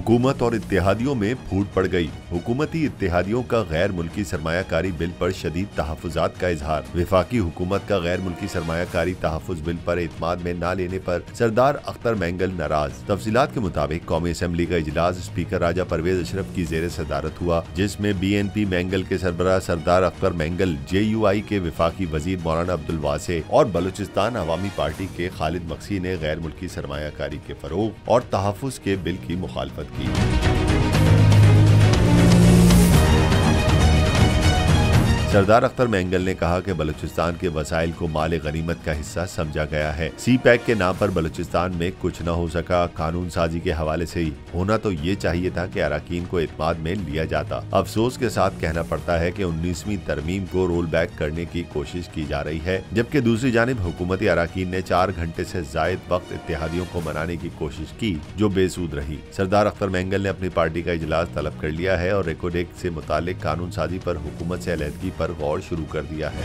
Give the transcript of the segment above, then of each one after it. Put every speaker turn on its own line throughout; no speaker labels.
हुकूमत और इत्तेहादियों में फूट पड़ गई। हुकूमती इत्तेहादियों का गैर मुल्की सरमायाकारी बिल पर शदीद तहफ़्फ़ुज़ात का इजहार। वफाकी हुकूमत का गैर मुल्की सरमायाकारी तहफ़्फ़ुज़ बिल पर एतमाद में न लेने पर सरदार अख्तर मैंगल नाराज। तफसीलात के मुताबिक कौमी असम्बली का इजलास स्पीकर राजा परवेज अशरफ की जेर सदारत हुआ, जिसमें BNP मैंगल के सरबराह सरदार अख्तर मैंगल, JUI के वफाकी वजीर मौलाना अब्दुल वासे और बलूचिस्तान अवामी पार्टी के खालिद मक्सी ने गैर मुल्की सरमायाकारी के फरोग और तहफ़्फ़ुज़ के बिल की मुखालफत की। सरदार अख्तर मैंगल ने कहा कि बलूचिस्तान के वसाइल को माल गनीमत का हिस्सा समझा गया है। CPEC के नाम पर बलूचिस्तान में कुछ न हो सका। कानून साजी के हवाले से ही होना तो ये चाहिए था कि अरकान को एतमाद में लिया जाता। अफसोस के साथ कहना पड़ता है कि 19वीं तरमीम को रोल बैक करने की कोशिश की जा रही है, जबकि दूसरी जानिब हुकूमती अरकान ने 4 घंटे से जायद वक्त इत्तेहादियों को मनाने की कोशिश की, जो बेसूद रही। सरदार अख्तर मैंगल ने अपनी पार्टी का इजलास तलब कर लिया है और रेकॉर्ड एक्ट से मुतालिक कानून साजी पर हुकूमत से अलहदगी पर गौर शुरू कर दिया है।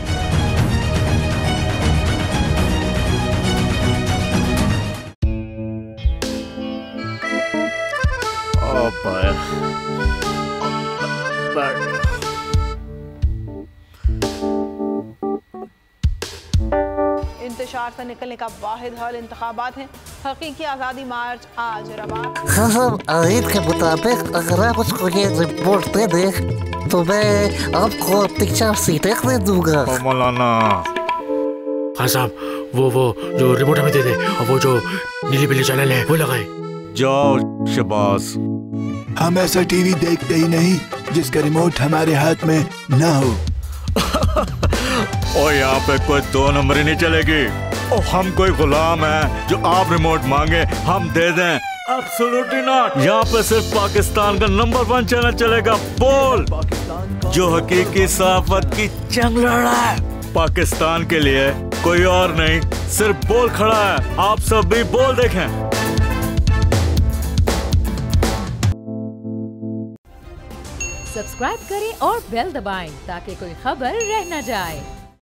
इंतशार से निकलने का वाहिद हल इंतखाबात है। हकीकी आज़ादी मार्च आज रवा।
हाँ, आयत के मुताबिक अगर आप उसको ये रिपोर्ट दे दे तो मैं आपको अपनी 4 सीटें दे दूंगा।
मौलाना हाँ साहब, वो जो रिपोर्ट हमें दे दे और वो जो नीली पीली चैनल है वो लगाए।
जाओ शबास।
हम ऐसा टीवी देखते ही नहीं जिसका रिमोट हमारे हाथ में ना हो।
और यहाँ पे कोई 2 नंबर ही नहीं चलेगी। और हम कोई गुलाम है जो आप रिमोट मांगे हम दे दें? Absolutely not. यहाँ पे सिर्फ पाकिस्तान का नंबर 1 चैनल चलेगा, बोल, जो हकीकी सहाफत की जंग लड़ रहा है। पाकिस्तान के लिए कोई और नहीं, सिर्फ बोल खड़ा है। आप सब भी बोल देखें।
सब्सक्राइब करें और बेल दबाएं ताकि कोई खबर रह न जाए।